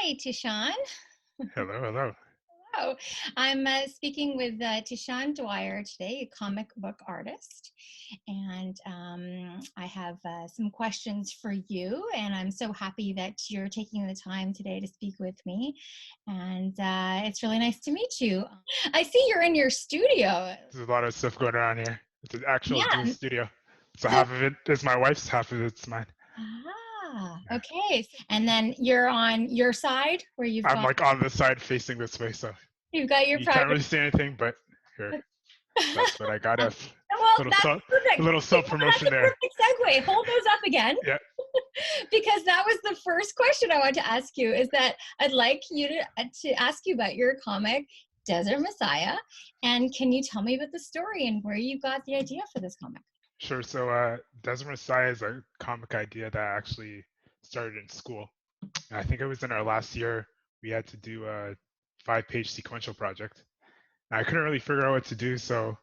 Hi, Tishan. Hello, hello. Hello. I'm speaking with Tishan Dwyer today, a comic book artist. And I have some questions for you. And I'm so happy that you're taking the time today to speak with me. And it's really nice to meet you. I see you're in your studio. There's a lot of stuff going on here. It's an actual dual Yeah. studio. So So, half of it is my wife's, half of it's mine. Yeah. okay. And then you're on your side where I'm like on the side facing this way, so you've got your you can't private. really see anything, but here, that's what I got. A Well, little that's self, a perfect. little You self know, that's promotion a there. perfect segue. Hold those up again, Yeah, because that was the first question I want to ask you. Is that I'd like you to ask you about your comic, Desert Messiah, and can you tell me about the story and where you got the idea for this comic? sure. So, Desert Messiah is a comic idea that actually started in school. And I think it was in our last year. We had to do a 5-page sequential project. And I couldn't really figure out what to do, so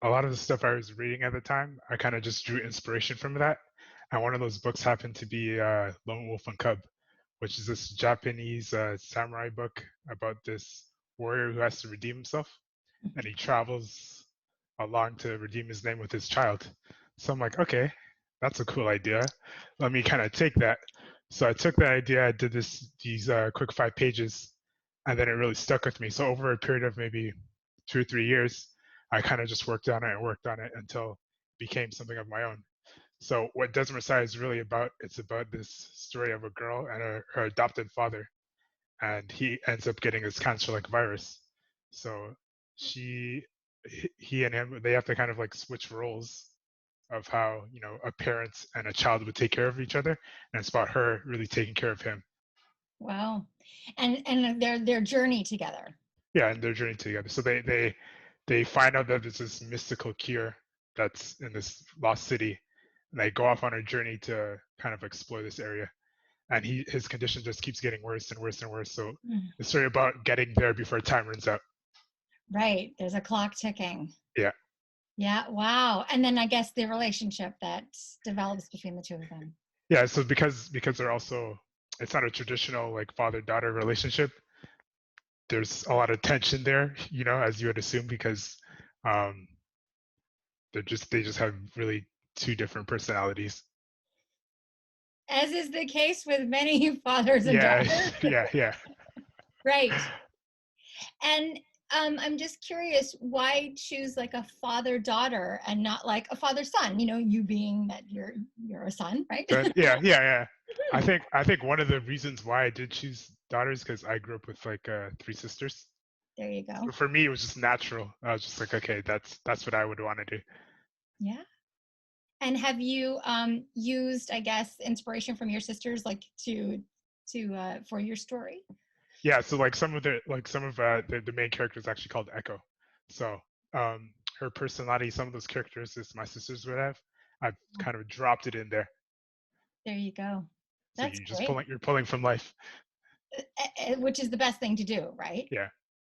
a lot of the stuff I was reading at the time, I kind of just drew inspiration from that. And one of those books happened to be Lone Wolf and Cub, which is this Japanese samurai book about this warrior who has to redeem himself, and he travels along to redeem his name with his child. So I'm like, okay, that's a cool idea. Let me kind of take that. So I took that idea, I did these quick 5 pages, and then it really stuck with me. So over a period of maybe 2 or 3 years, I kind of just worked on it and worked on it until it became something of my own. So what Desert Messiah is really about, it's about this story of a girl and her adopted father, and he ends up getting this cancer-like virus. So she, he and him, they have to kind of like switch roles of how a parent and a child would take care of each other, and it's about her really taking care of him. Wow, and their journey together. Yeah, and their journey together. So they find out that there's this mystical cure that's in this lost city, and they go off on a journey to kind of explore this area. And his condition just keeps getting worse and worse and worse. So Mm. it's really about getting there before time runs out. Right, there's a clock ticking. Yeah, Yeah, wow. And then I guess the relationship that develops between the two of them. yeah. So because they're also, it's not a traditional like father-daughter relationship. There's a lot of tension there, as you would assume, because um, they just have really two different personalities. As is the case with many fathers and Yeah, daughters. yeah, yeah. Right. And I'm just curious, why choose like a father-daughter and not like a father-son? You know, you being that you're a son, right? So yeah, yeah, yeah. I think one of the reasons why I did choose daughters because I grew up with like 3 sisters. There you So go. for me, it was just natural. I was just like, okay, that's what I would want to do. Yeah. And have you used, I guess, inspiration from your sisters like to for your story? Yeah. So like some of the main characters actually called Echo. So her personality, some of those characteristics my sisters would have, I've kind of dropped it in there. There you go. So That's great. you're pulling from life. Which is the best thing to do, right? Yeah.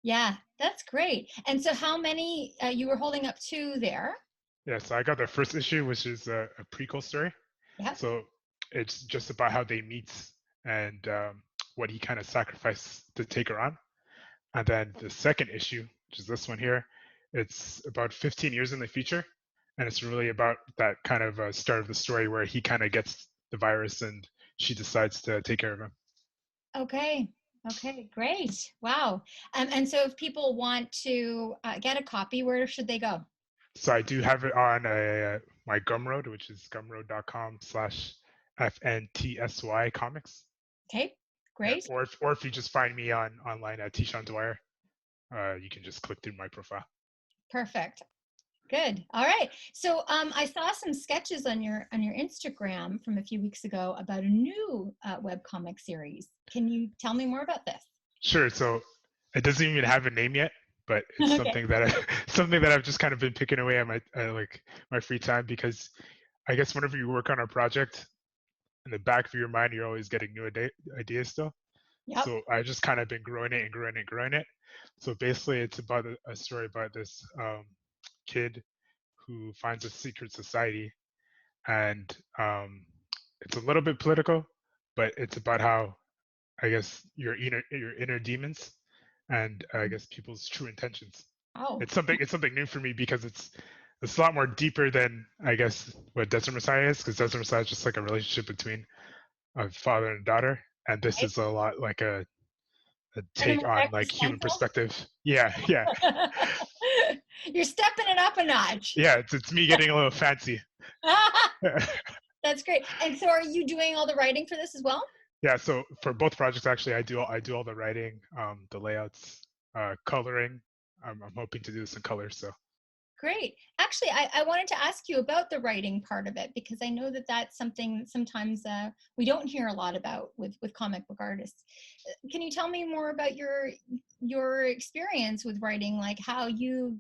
Yeah, that's great. And so how many you were holding up two there? Yeah. So I got the first issue, which is a prequel story. Yep. So it's just about how they meet and what he kind of sacrificed to take her on. And then the second issue, which is this one here, it's about 15 years in the future. And it's really about that kind of start of the story where he kind of gets the virus and she decides to take care of him. Okay. Okay, great. Wow. And so if people want to get a copy, where should they go? So I do have it on my Gumroad, which is gumroad.com/FNTSY comics. Okay, Yeah. great. Or if you just find me online at Tishan Dwyer, you can just click through my profile. Perfect. Good. All right. So I saw some sketches on your Instagram from a few weeks ago about a new web comic series. Can you tell me more about this? Sure. So it doesn't even have a name yet, but it's Okay. something that something that I've just kind of been picking away at my like my free time because I guess whenever you work on a project, in the back of your mind, you're always getting new ideas still. Yep. So I just kind of been growing it and growing it and growing it. So basically, it's about a story about this kid who finds a secret society, and it's a little bit political, but it's about how I guess your inner demons, and I guess people's true intentions. Oh, It's something new for me because it's a lot more deeper than I guess what Desert Messiah is, because Desert Messiah is just like a relationship between a father and daughter, and this right. is a lot like a Kind of take more on like human existential. perspective. Yeah, yeah, You're stepping it up a notch. yeah. It's me getting a little fancy. That's great. And so, are you doing all the writing for this as well? Yeah, so for both projects, actually, I do all the writing, the layouts, coloring. I'm hoping to do this in color. So Great. Actually, I wanted to ask you about the writing part of it because I know that that's something sometimes we don't hear a lot about with comic book artists. Can you tell me more about your experience with writing, like how you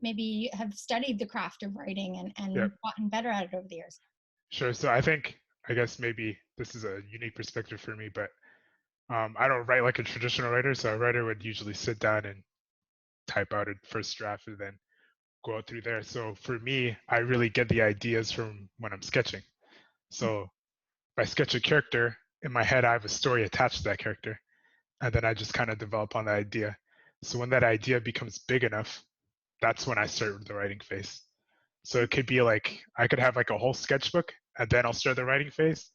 maybe have studied the craft of writing yeah, and gotten better at it over the years? sure. So I guess maybe this is a unique perspective for me, but I don't write like a traditional writer. So a writer would usually sit down and type out a first draft and then go out through there. So for me, I really get the ideas from when I'm sketching. So if I sketch a character in my head, I have a story attached to that character, and then I just kind of develop on the idea. So when that idea becomes big enough, that's when I start the writing phase. So it could be like I could have like a whole sketchbook, and then I'll start the writing phase,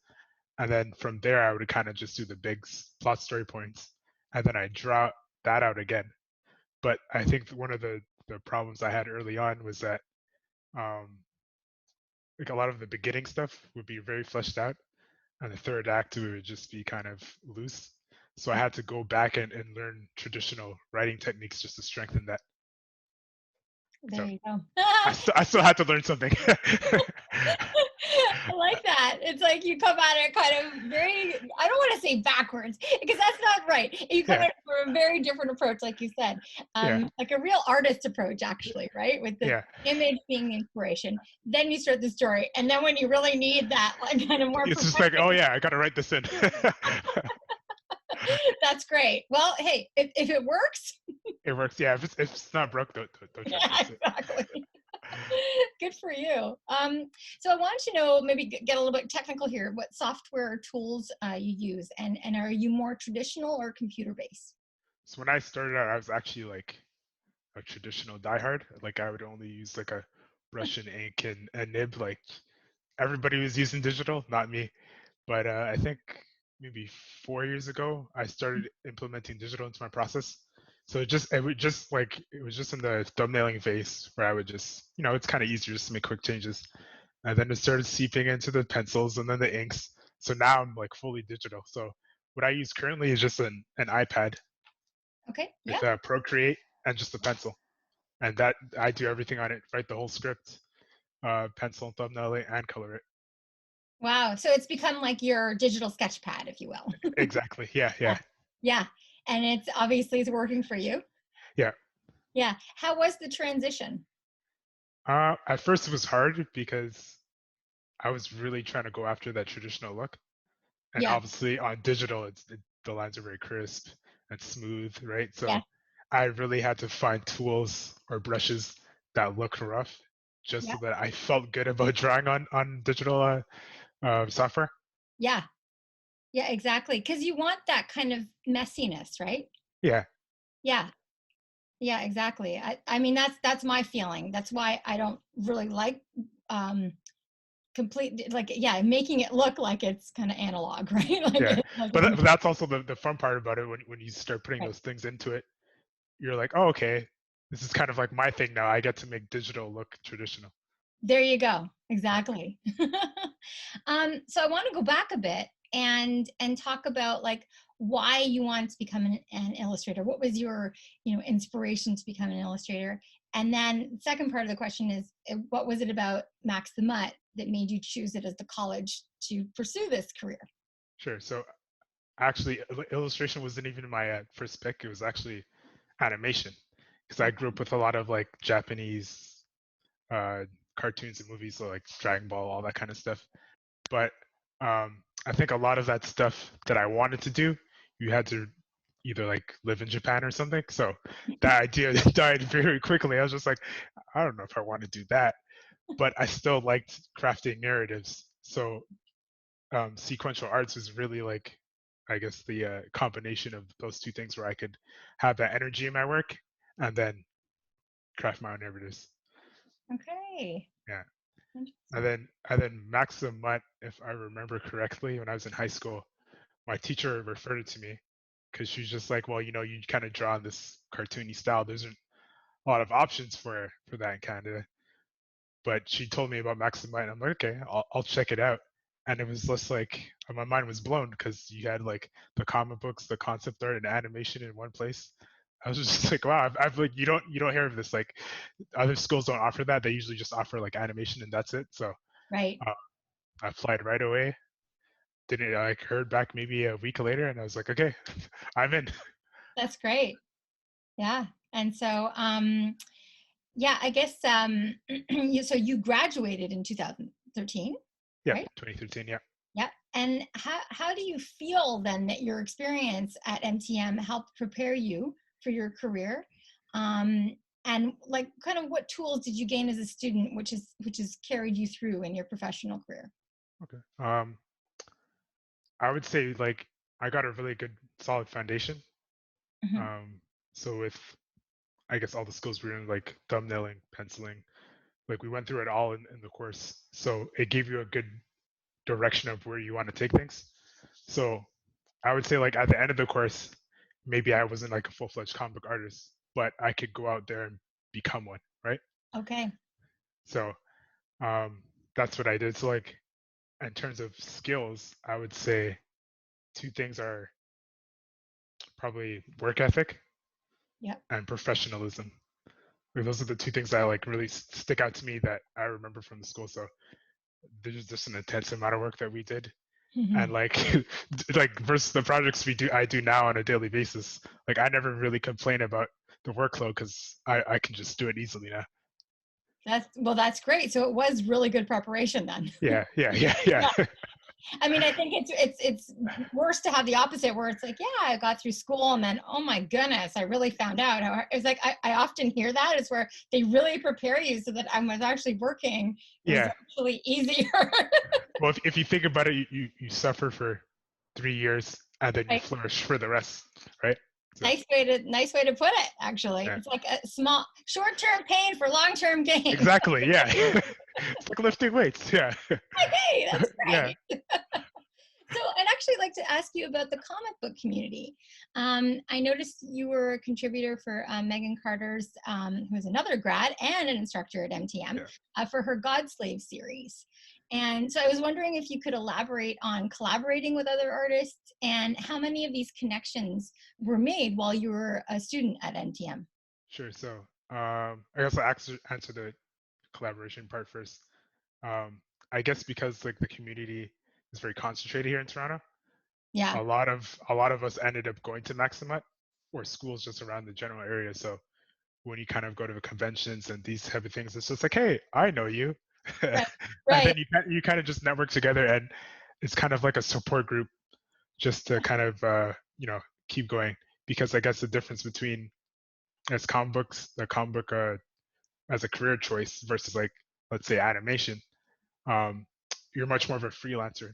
and then from there I would kind of just do the big plot story points, and then I draw that out again. But I think one of the problems I had early on was that um, like a lot of the beginning stuff would be very fleshed out, and the third act would just be kind of loose. So I had to go back and learn traditional writing techniques just to strengthen that. There So you go. I still had to learn something. I like that. It's like you come at it kind of very, I don't want to say backwards because that's not right. You come Yeah, at it from a very different approach, like you said, yeah, like a real artist approach, actually, right? With the yeah. image being the inspiration. Then you start the story. And then when you really need that, like kind of more It's just like, prophetic, oh yeah, I gotta write this in. that's great. Well, hey, if it works, It works. Yeah, if it's not broke, don't try to yeah, fix it. exactly. Good for you. So I want to know, maybe get a little bit technical here, what software or tools you use, and are you more traditional or computer based? So when I started out, I was actually like a traditional diehard. Like I would only use like a brush and ink and a nib. Like everybody was using digital, not me. But I think maybe 4 years ago, I started implementing digital into my process. So it was just in the thumbnailing phase where I would just, it's kind of easier just to make quick changes. And then it started seeping into the pencils and then the inks. So now I'm like fully digital. So what I use currently is just an iPad Okay, yeah. with Procreate and just a pencil. And that I do everything on it, write the whole script, pencil, thumbnail it, and color it. Wow. So it's become like your digital sketch pad, if you will. Exactly. Yeah, Yeah. yeah, Yeah. And it's obviously it's working for you. yeah. Yeah. How was the transition? At first, it was hard because I was really trying to go after that traditional look, and Yeah. obviously on digital, the lines are very crisp and smooth, right? Yeah. So I really had to find tools or brushes that look rough, just Yeah. so that I felt good about drawing on digital software. Yeah. Yeah, exactly. Because you want that kind of messiness, right? Yeah, Yeah. Yeah, exactly. I mean that's my feeling. That's why I don't really like um complete, like, yeah, making it look like it's kind of analog, right? Like yeah. it like But, it's but that's also the fun part about it when you start putting right. those things into it. You're like, oh, okay, this is kind of like my thing now. I get to make digital look traditional. There you go. Yeah, Exactly. So I want to go back a bit and talk about like why you wanted to become an illustrator. What was your, inspiration to become an illustrator? And then the second part of the question is, what was it about Max the Mutt that made you choose it as the college to pursue this career? sure. So actually, illustration wasn't even my first pick. It was actually animation because I grew up with a lot of like Japanese uh, cartoons and movies, so like Dragon Ball, all that kind of stuff. But I think a lot of that stuff that I wanted to do, you had to either like live in Japan or something. So that idea died very quickly. I was just like, I don't know if I want to do that, but I still liked crafting narratives. So sequential arts was really like I guess the combination of those two things where I could have that energy in my work and then craft my own narratives. Okay. Yeah. And Interesting. then Max the Mutt, if I remember correctly, when I was in high school, my teacher referred it to me because she was just like, well, you kind of draw in this cartoony style. There's a lot of options for that in Canada. But she told me about Max the Mutt, and I'm like, okay, I'll check it out. And it was just like my mind was blown because you had like the comic books, the concept art, and animation in one place. I was just like, wow, I've like you don't hear of this. Like other schools don't offer that. They usually just offer like animation and that's it. So Right. uh, I applied right away. Didn't like heard back maybe a week later, and I was like, okay, I'm in. That's great. Yeah. And so, yeah, I guess so you graduated in 2013, Yep, right? 2013. Yeah. Yeah. And how do you feel then that your experience at MTM helped prepare you for your career? And like kind of what tools did you gain as a student which has carried you through in your professional career? Okay. I would say like I got a really good solid foundation. Hmm. Um, so with I guess all the skills we learned, like thumbnailing, penciling, like we went through it all in the course. So it gave you a good direction of where you want to take things. So I would say like at the end of the course, maybe I wasn't like a full-fledged comic book artist, but I could go out there and become one, right? Okay. So um, that's what I did. So like in terms of skills, I would say two things are probably work ethic Yep. and professionalism. Like, those are the two things that like really stick out to me that I remember from the school. So there's just an intense amount of work that we did, and Hmm. like like versus the projects I do now on a daily basis. Like I never really complain about the workload because I can just do it easily now. That's great. So it was really good preparation then. Yeah, yeah, yeah, yeah. Yeah. I mean, I think it's worse to have the opposite where it's like, yeah, I got through school and then, oh my goodness, I really found out. It's like I often hear that is where they really prepare you so that I was actually working. It was Yeah. actually easier. Well, if you think about it, you suffer for 3 years and then you Right? flourish for the rest, right? So Nice way to put it, actually. yeah, It's like a small short-term pain for long-term gain. exactly. Yeah, it's like lifting weights. Yeah, Okay, that's yeah, great. So I'd actually like to ask you about the comic book community. I noticed you were a contributor for Megan Carter's, who is another grad and an instructor at MTM, yeah. for her Godslave series. And so I was wondering if you could elaborate on collaborating with other artists and how many of these connections were made while you were a student at MTM. Sure. So I guess I'll answer the collaboration part first. Um, I guess because like the community is very concentrated here in Toronto, Yeah. a lot of us ended up going to Max the Mutt or schools just around the general area. So when you kind of go to the conventions and these type of things, it's just like, hey, I know you, Right. and Right. then you kind of just network together, and it's kind of like a support group just to kind of keep going. Because I guess the difference between as comic books, the comic book as a career choice versus like let's say animation, um, you're much more of a freelancer.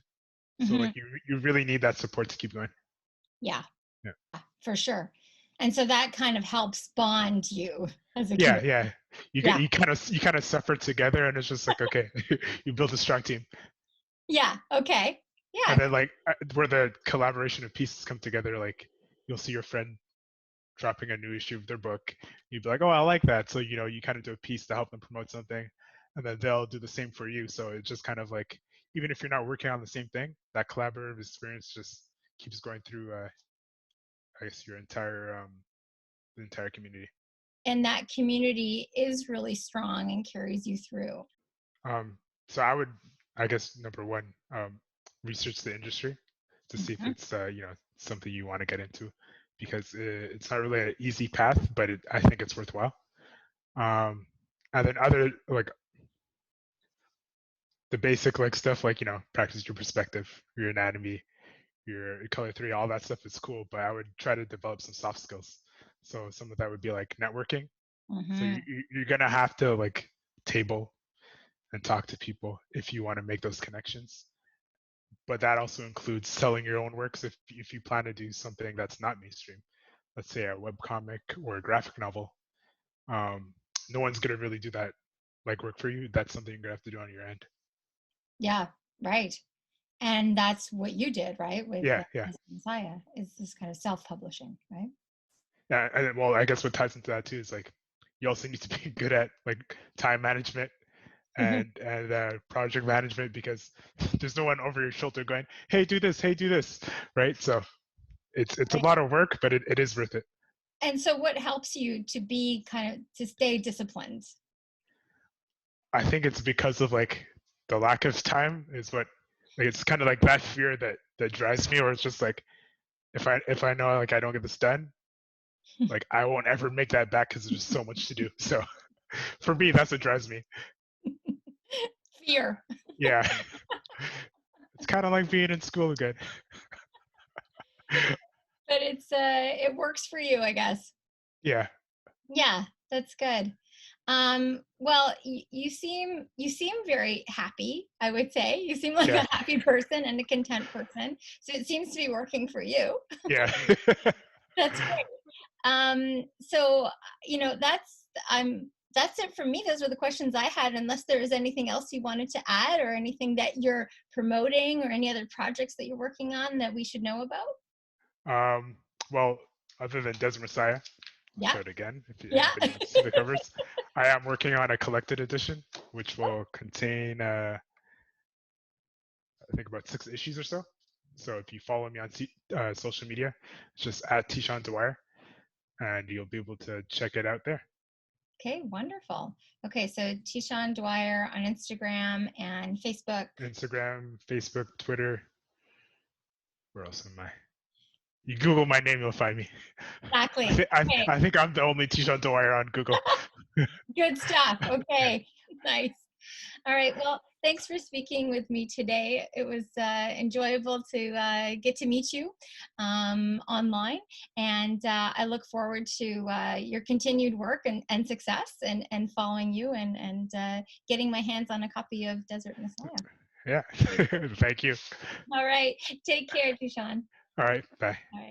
So Hmm. like you really need that support to keep going. Yeah, Yeah. for sure. And so that kind of helps bond you as a Yeah, community. yeah. Yeah. You kind of suffer together, and it's just like okay, you build a strong team, Yeah. Okay. and Yeah. then like where the collaboration of pieces come together, like you'll see your friend dropping a new issue of their book, you'd be like, oh, I like that. So you kind of do a piece to help them promote something, and then they'll do the same for you. So it's just kind of like even if you're not working on the same thing, that collaborative experience just keeps going through. I guess your entire the entire community. And that community is really strong and carries you through. Um, so I would, I guess, number one, research the industry to see if Mhm. it's something you want to get into, because it's not really an easy path, but I think it's worthwhile. Um, and then other like the basic like stuff like practice your perspective, your anatomy, your color theory, all that stuff is cool. But I would try to develop some soft skills. So some of that would be like networking. So Mhm. you're gonna have to like table and talk to people if you want to make those connections. but that also includes selling your own works if you plan to do something that's not mainstream. Let's say a webcomic or a graphic novel. Um, no one's gonna really do that like work for you. That's something you're gonna have to do on your end. Yeah, right. And that's what you did, right? With Yeah, yeah, Messiah, is this kind of self-publishing, right? yeah. And well, I guess what ties into that too is like you also need to be good at like time management and project management because there's no one over your shoulder going, hey, do this, right? So it's a Right. lot of work, but it is worth it. And so what helps you to be kind of to stay disciplined? I think it's because of like the lack of time is what like it's kind of like that fear that drives me, or it's just like if I know like I don't get this done, like I won't ever make that back because there's so much to do. So for me, that's what drives me. Fear. Yeah, it's kind of like being in school again. But it works for you, I guess. Yeah, Yeah, that's good. Well, you seem very happy, I would say. You seem like yeah, a happy person and a content person. So it seems to be working for you. yeah. That's great. So that's it for me. Those were the questions I had, unless there is anything else you wanted to add or anything that you're promoting or any other projects that you're working on that we should know about. um, well, other than Desert Messiah, I'll Yeah. show it again if Yeah. anybody wants to see the covers. I am working on a collected edition, which will contain I think about 6 issues or so. So if you follow me on social media, it's just at Dwyer, and you'll be able to check it out there. Okay, wonderful. Okay, so Tishan Dwyer on Instagram and Facebook. Instagram, Facebook, Twitter. Where else am I? You Google my name, you'll find me. I, Exactly. th- I, Okay, I think I'm the only Dwyer on Google. good stuff. Yeah. Okay, nice. All right, well, thanks for speaking with me today. It was enjoyable to get to meet you online, and I look forward to your continued work and success and following you and getting my hands on a copy of Desert Messiah. Yeah. Thank you. All right, take care, Dushan. All right. Bye. All right.